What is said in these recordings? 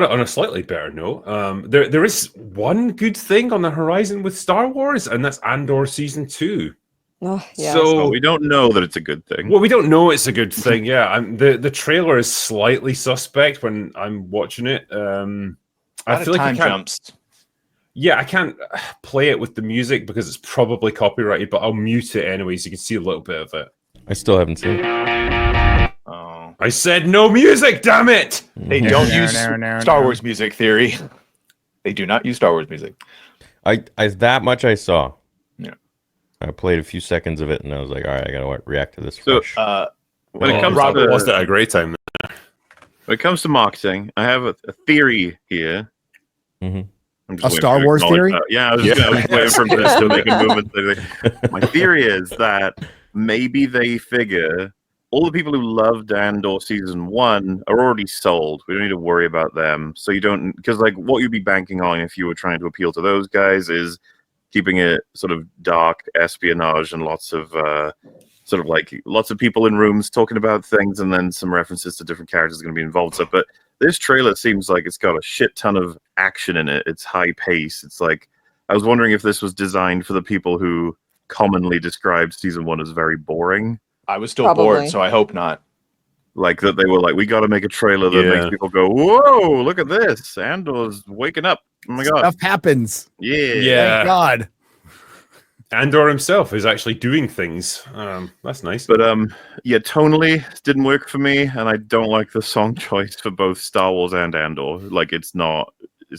On a slightly better note, there is one good thing on the horizon with Star Wars, and that's Andor Season 2. Oh, yes. So we don't know that it's a good thing. Well, we don't know it's a good thing. Yeah, the trailer is slightly suspect when I'm watching it. I feel like time jumps. Yeah, I can't play it with the music because it's probably copyrighted, but I'll mute it anyway so you can see a little bit of it. I still haven't seen it. Oh, I said no music, damn it! they don't use Star Wars music. Theory. They do not use Star Wars music. I that much I saw. Yeah. I played a few seconds of it and I was like, all right, I gotta react to this. So, fresh. when it comes Robert to was at a great time. when it comes to marketing, I have a theory here. Mhm. I'm A Star Wars theory? Yeah, I was waiting for this to make a movement. My theory is that maybe they figure all the people who loved Andor season 1 are already sold. We don't need to worry about them. So you don't, because like what you'd be banking on if you were trying to appeal to those guys is keeping it sort of dark espionage and lots of lots of people in rooms talking about things, and then some references to different characters going to be involved. So, but this trailer seems like it's got a shit ton of action in it. It's high pace. It's like, I was wondering if this was designed for the people who commonly describe season 1 as very boring. I was still bored, so I hope not. Like that they were like, we got to make a trailer that makes people go, whoa, look at this. Andor's waking up. Oh my God. Stuff happens. Yeah. Thank God. Andor himself is actually doing things. That's nice. But yeah, tonally it didn't work for me, and I don't like the song choice for both Star Wars and Andor. Like it's not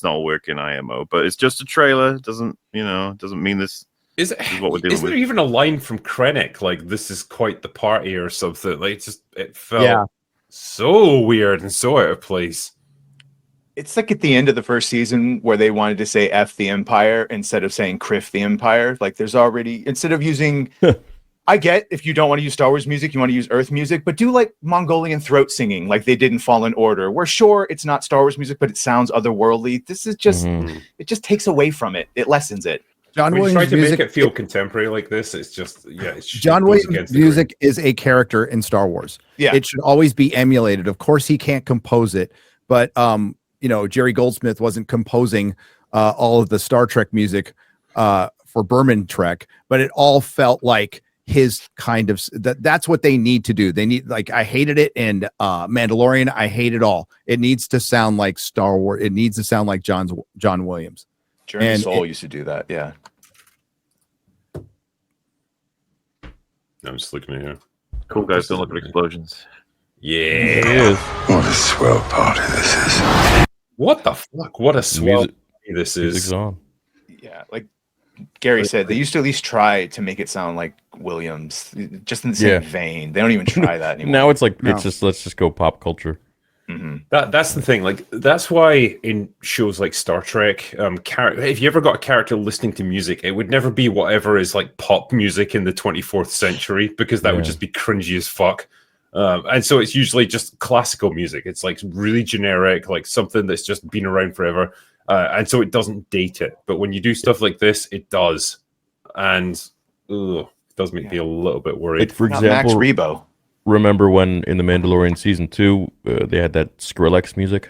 working IMO, but it's just a trailer. It doesn't mean this is what we're dealing is with. there even a line from Krennic like "This is quite the party" or something? Like it felt so weird and so out of place. It's like at the end of the first season where they wanted to say F the Empire instead of saying Criff the Empire. Like there's already, instead of using, I get if you don't want to use Star Wars music, you want to use Earth music, but do like Mongolian throat singing like they did in Fallen Order. We're sure it's not Star Wars music, but it sounds otherworldly. This is just, it just takes away from it. It lessens it. John When you Williams try to music, make it feel contemporary like this, it's just John Williams music is a character in Star Wars. Yeah. It should always be emulated. Of course, he can't compose it, but Jerry Goldsmith wasn't composing all of the Star Trek music for Berman Trek, but it all felt like his kind of that's what they need to do. They need, like, I hated it in Mandalorian. I hate it all. It needs to sound like Star Wars. It needs to sound like John Williams. Journey Soul used to do that. Yeah. I'm just looking at here. Cool guys don't look at explosions. Yeah. What a swell party this is. What the fuck? What a swell this is. Music's on. Yeah, like Gary said, they used to at least try to make it sound like Williams, just in the same vein. They don't even try that anymore. Now it's like it's just, let's just go pop culture. Mm-hmm. That's the thing. Like that's why in shows like Star Trek, if you ever got a character listening to music, it would never be whatever is like pop music in the 24th century, because that would just be cringy as fuck. And so it's usually just classical music. It's like really generic, like something that's just been around forever. And so it doesn't date it. But when you do stuff like this, it does. And it does make me a little bit worried. Like, for example, Max Rebo. Remember when in the Mandalorian season 2, they had that Skrillex music?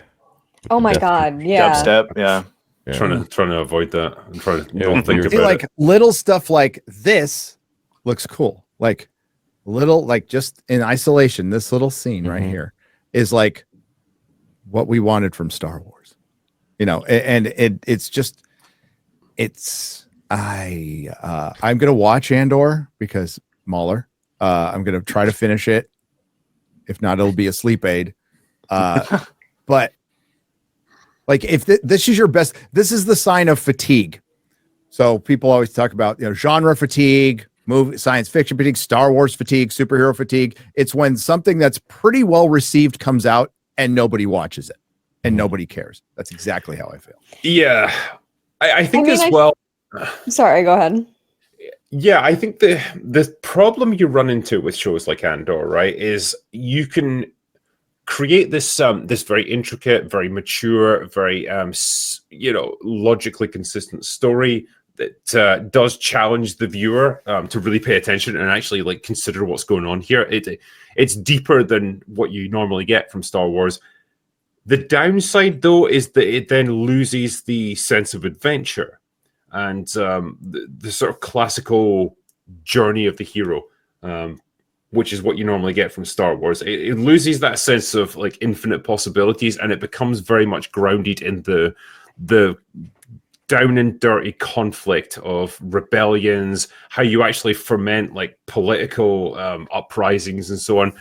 Oh my God. Yeah. Dubstep. Yeah. Trying to avoid that. I'm trying to don't think See, about like it. little stuff like this looks cool. Like little, like just in isolation, this little scene right here is like what we wanted from Star Wars, and I'm going to watch Andor because Mahler. I'm going to try to finish it. If not, it'll be a sleep aid. But like, if this is your best, this is the sign of fatigue. So people always talk about, genre fatigue, movie, science fiction fatigue, Star Wars fatigue, superhero fatigue. It's when something that's pretty well received comes out and nobody watches it and nobody cares. That's exactly how I feel. Yeah. I think well. Sorry, go ahead. Yeah, I think the problem you run into with shows like Andor, right, is you can create this very intricate, very mature, very logically consistent story that does challenge the viewer to really pay attention and actually like consider what's going on here. It's deeper than what you normally get from Star Wars. The downside, though, is that it then loses the sense of adventure and the sort of classical journey of the hero, which is what you normally get from Star Wars. It loses that sense of like infinite possibilities, and it becomes very much grounded in the down and dirty conflict of rebellions, how you actually ferment like political uprisings and so on.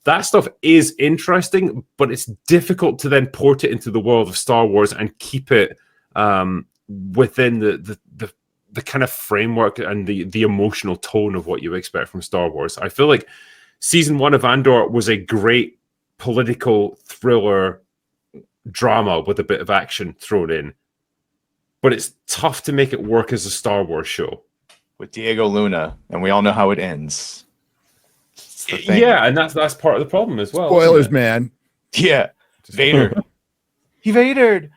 That stuff is interesting, but it's difficult to then port it into the world of Star Wars and keep it within the kind of framework and the emotional tone of what you expect from Star Wars. I feel like season 1 of Andor was a great political thriller drama with a bit of action thrown in, but it's tough to make it work as a Star Wars show. With Diego Luna, and we all know how it ends. Yeah, and that's part of the problem as well. Spoilers, man. Yeah, Vader. He Vadered.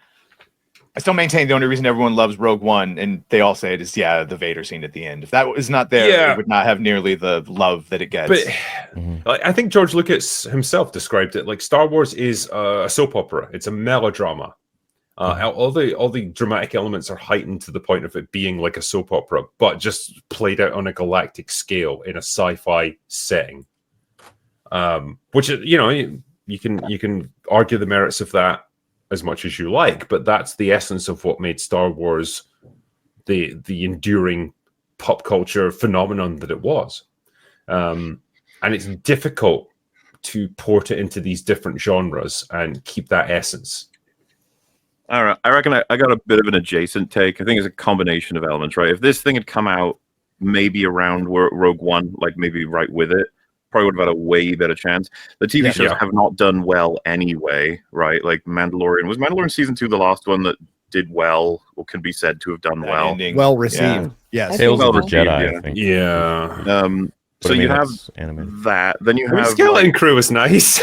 I still maintain the only reason everyone loves Rogue One, and they all say it, is the Vader scene at the end. If that was not there, it would not have nearly the love that it gets. But I think George Lucas himself described it like Star Wars is a soap opera. It's a melodrama. All the dramatic elements are heightened to the point of it being like a soap opera, but just played out on a galactic scale in a sci-fi setting. Which, you know, you can argue the merits of that as much as you like, but that's the essence of what made Star Wars the enduring pop culture phenomenon that it was. And it's difficult to port it into these different genres and keep that essence. All right, I reckon I got a bit of an adjacent take. I think it's a combination of elements, right? If this thing had come out maybe around Rogue One, like maybe right with it, probably would have had a way better chance. The TV shows have not done well anyway, right? Like Mandalorian. Was Mandalorian season 2 the last one that did well, or can be said to have done well? Ending. Well received. Yes. Tales of the received, Jedi, I think. Yeah. So you have that. Then you have Skeleton Crew is nice.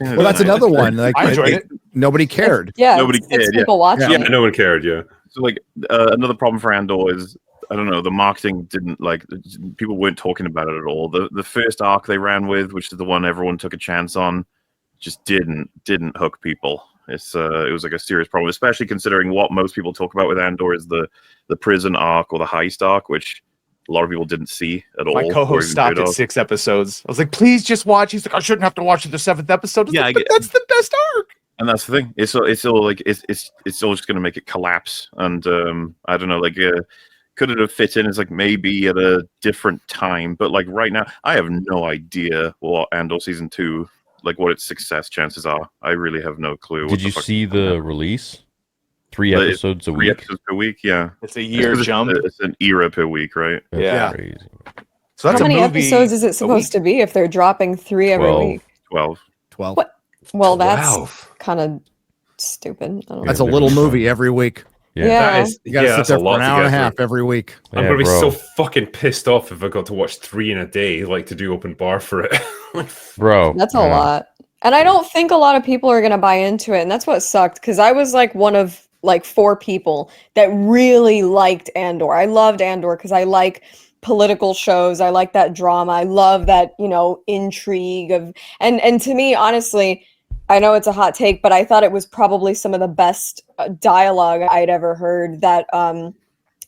Well, that's another one. Like I enjoyed it. Nobody cared. Yeah, Nobody it's cared, people watching. Yeah, no one cared. Yeah. So like another problem for Andor is, I don't know, the marketing didn't, like, people weren't talking about it at all. The first arc they ran with, which is the one everyone took a chance on, just didn't hook people. It was like a serious problem, especially considering what most people talk about with Andor is the prison arc or the heist arc, which a lot of people didn't see at all. My co-host stopped at 6 episodes. I was like, please just watch. He's like, I shouldn't have to watch the 7th episode. Yeah, like, but that's the best arc. And that's the thing. It's all like it's all just going to make it collapse. And I don't know, like could it have fit in as like maybe at a different time? But like right now, I have no idea what Andor season 2, like what its success chances are. I really have no clue. Did you see the release? 3 episodes a week. 3 episodes per week. Yeah, it's a year jump. It's an era per week, right? That's Yeah. crazy. So that's How many a movie episodes is it supposed to be if they're dropping 3 every 12. week? 12. What? Well, that's 12. kind of stupid. I don't That's know. a little movie every week. Yeah. Yeah. That is, You got to sit that's there a for lot an to hour and a get half through. every week. Yeah, I'm gonna be bro. so fucking pissed off if I got to watch 3 in a day, like to do open bar for it. Bro. That's a lot. And I don't think a lot of people are going to buy into it. And that's what sucked, because I was like one of like 4 people that really liked Andor. I loved Andor because I like political shows. I like that drama. I love that, you know, intrigue of, and to me, honestly, I know it's a hot take, but I thought it was probably some of the best dialogue I'd ever heard. That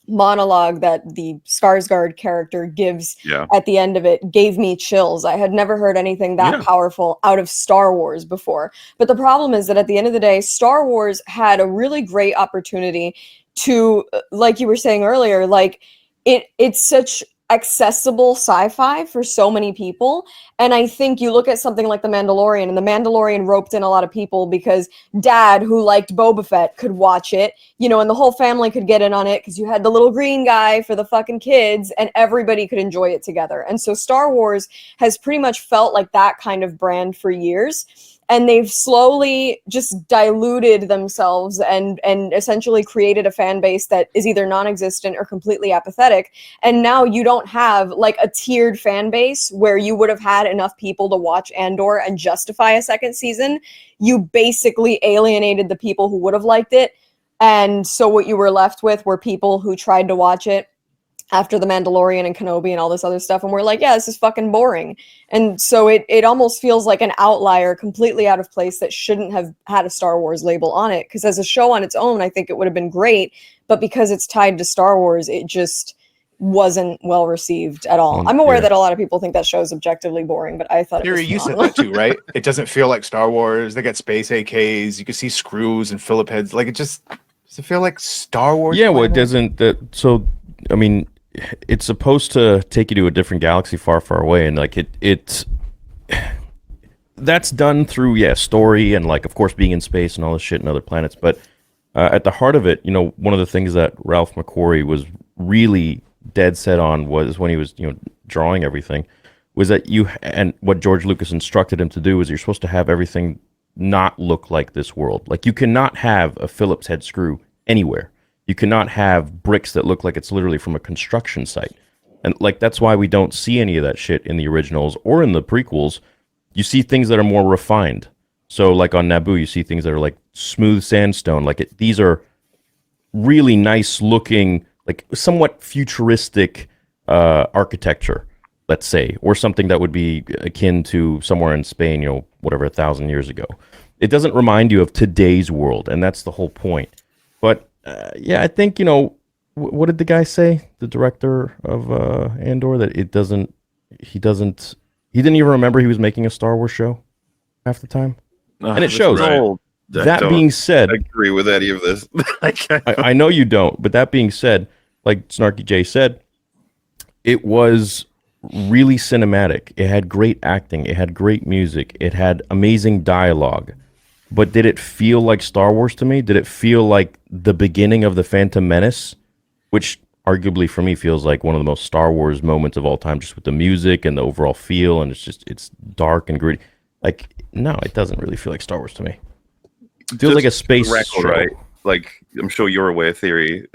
monologue that the Skarsgård character gives at the end of it gave me chills. I had never heard anything that powerful out of Star Wars before. But the problem is that at the end of the day, Star Wars had a really great opportunity to, like you were saying earlier, like it's such accessible sci-fi for so many people. And I think you look at something like The Mandalorian, and The Mandalorian roped in a lot of people because Dad, who liked Boba Fett, could watch it, you know, and the whole family could get in on it because you had the little green guy for the fucking kids, and everybody could enjoy it together. And so Star Wars has pretty much felt like that kind of brand for years. And they've slowly just diluted themselves and essentially created a fan base that is either non-existent or completely apathetic. And now you don't have like a tiered fan base where you would have had enough people to watch Andor and justify a second season. You basically alienated the people who would have liked it. And so what you were left with were people who tried to watch it after The Mandalorian and Kenobi and all this other stuff, and we're like, yeah, this is fucking boring. And so it almost feels like an outlier, completely out of place, that shouldn't have had a Star Wars label on it. Because as a show on its own, I think it would have been great, but because it's tied to Star Wars, it just wasn't well received at all. I'm aware that a lot of people think that show is objectively boring, but I thought it was you said phenomenal. that too, right? It doesn't feel like Star Wars. They got space AKs. You can see screws and Phillip heads. Like, it just does it feel like Star Wars? Yeah, well, it doesn't. So, I mean, it's supposed to take you to a different galaxy far, far away, and like it's that's done through story and like of course being in space and all this shit and other planets. But at the heart of it, one of the things that Ralph McQuarrie was really dead set on was when he was drawing everything was that and what George Lucas instructed him to do is you're supposed to have everything not look like this world. Like you cannot have a Phillips head screw anywhere. You cannot have bricks that look like it's literally from a construction site. And like that's why we don't see any of that shit in the originals or in the prequels. You see things that are more refined. So like on Naboo, you see things that are like smooth sandstone. Like these are really nice looking, like somewhat futuristic architecture, let's say, or something that would be akin to somewhere in Spain, whatever, 1,000 years ago. It doesn't remind you of today's world, and that's the whole point. But I think, what did the guy say? The director of Andor, that he didn't even remember he was making a Star Wars show half the time. And it shows. Right. That being said, I agree with any of this. I know you don't, but that being said, like Snarky J said, it was really cinematic. It had great acting. It had great music. It had amazing dialogue. But did it feel like Star Wars to me? Did it feel like the beginning of The Phantom Menace, which arguably for me feels like one of the most Star Wars moments of all time, just with the music and the overall feel, and it's dark and gritty. Like, no, it doesn't really feel like Star Wars to me. It feels like a space show. Right? Like, I'm sure you're aware, Theory,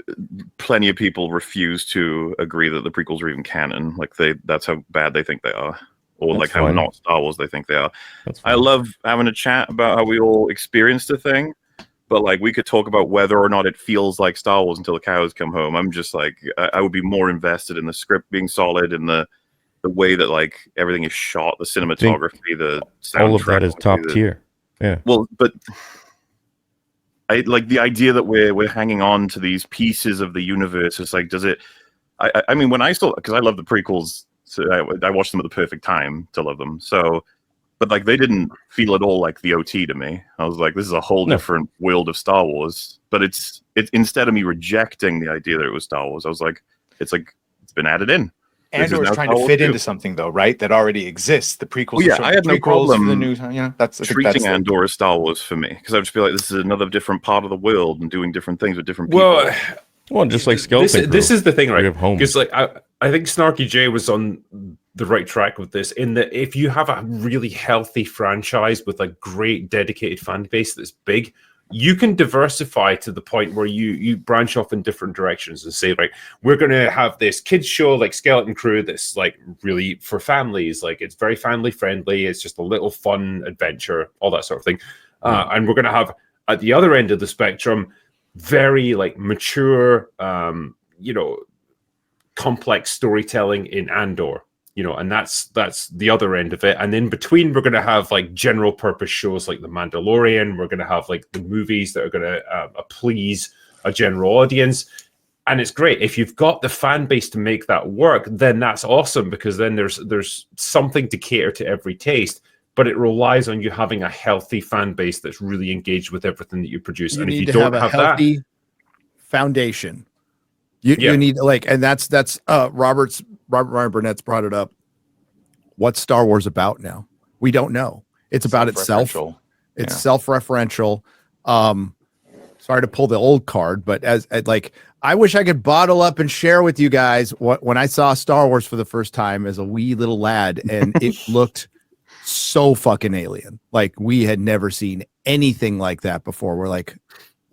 plenty of people refuse to agree that the prequels are even canon. Like, that's how bad they think they are. Or That's like how fine. not Star Wars they think they are. That's fine. I love having a chat about how we all experienced a thing, but like we could talk about whether or not it feels like Star Wars until the cows come home. I'm just like, I would be more invested in the script being solid and the way that like everything is shot, the cinematography, the soundtrack. All of that is top tier. Yeah. Well, but I like the idea that we're hanging on to these pieces of the universe. It's like, does it? I mean, when I saw, because I love the prequels. So I watched them at the perfect time to love them. So, but like they didn't feel at all like the OT to me. I was like, this is a whole different world of Star Wars. But it's instead of me rejecting the idea that it was Star Wars, I was like, it's been added in. Andor's trying to fit into something though, right? That already exists. The prequels. Well, yeah, I had no problem. The new, that's treating Andor as Star Wars for me, because I would just be like, this is another different part of the world and doing different things with different people. Well, just like Skeleton this is the thing, right? Home. Because like I think Snarky J was on the right track with this, in that if you have a really healthy franchise with a great dedicated fan base that's big, you can diversify to the point where you branch off in different directions and say, right, we're going to have this kids show like Skeleton Crew that's like really for families, like it's very family friendly, it's just a little fun adventure, all that sort of thing. And we're going to have at the other end of the spectrum very like mature, complex storytelling in Andor, and that's the other end of it. And in between, we're going to have like general purpose shows like The Mandalorian. We're going to have like the movies that are going to please a general audience. And it's great if you've got the fan base to make that work. Then that's awesome, because then there's something to cater to every taste. But it relies on you having a healthy fan base that's really engaged with everything that you produce. And if you don't have that foundation, you need and that's Robert Ryan Burnett's brought it up. What's Star Wars about now? We don't know. It's about itself. It's self-referential. Sorry to pull the old card, but as I wish I could bottle up and share with you guys when I saw Star Wars for the first time as a wee little lad, and it looked so fucking alien. Like we had never seen anything like that before. We're like,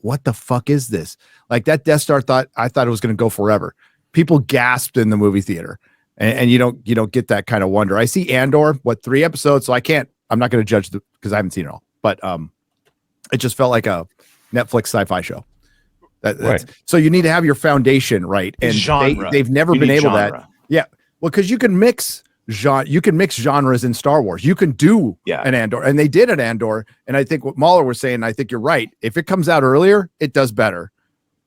what the fuck is this? Like that Death Star I thought it was going to go forever. People gasped in the movie theater, and you don't get that kind of wonder. I see Andor, 3 episodes, so I'm not going to judge because I haven't seen it all, but it just felt like a Netflix sci-fi show. So you need to have your foundation right, and they've never been able that. Yeah, well, because you can mix genres in Star Wars. You can do an Andor, and they did an Andor. And I think what Mahler was saying, I think you're right. If it comes out earlier, it does better.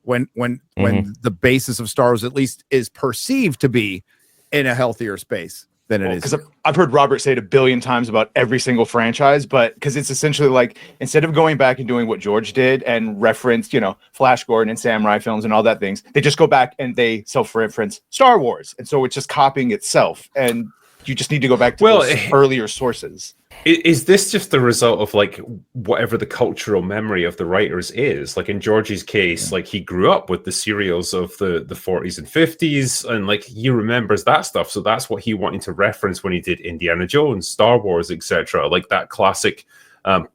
When the basis of Star Wars at least is perceived to be in a healthier space than it is. Because I've heard Robert say it a billion times about every single franchise, but because it's essentially like, instead of going back and doing what George did and referenced, Flash Gordon and samurai films and all that things, they just go back and they self-reference Star Wars. And so it's just copying itself. And you just need to go back to those earlier sources. Is this just the result of like whatever the cultural memory of the writers is? Like in George's case, like he grew up with the serials of the 40s and 50s, and like he remembers that stuff. So that's what he wanted to reference when he did Indiana Jones, Star Wars, etc. Like that classic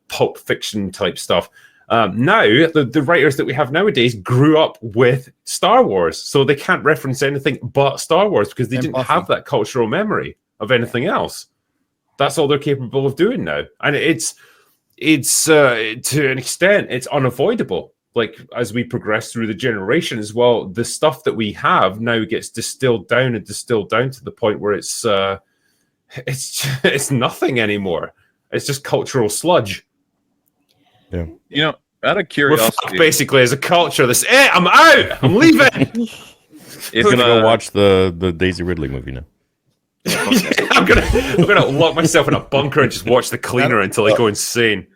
pulp fiction type stuff. Now, the writers that we have nowadays grew up with Star Wars, so they can't reference anything but Star Wars because they didn't have that cultural memory of anything else. That's all they're capable of doing now, and it's to an extent it's unavoidable. Like as we progress through the generation as well, the stuff that we have now gets distilled down to the point where it's nothing anymore. It's just cultural sludge. Yeah, out of curiosity, basically as a culture, this I'm out. I'm leaving. It's gonna go watch the Daisy Ridley movie now. I'm gonna lock myself in a bunker and just watch The Cleaner until I go insane.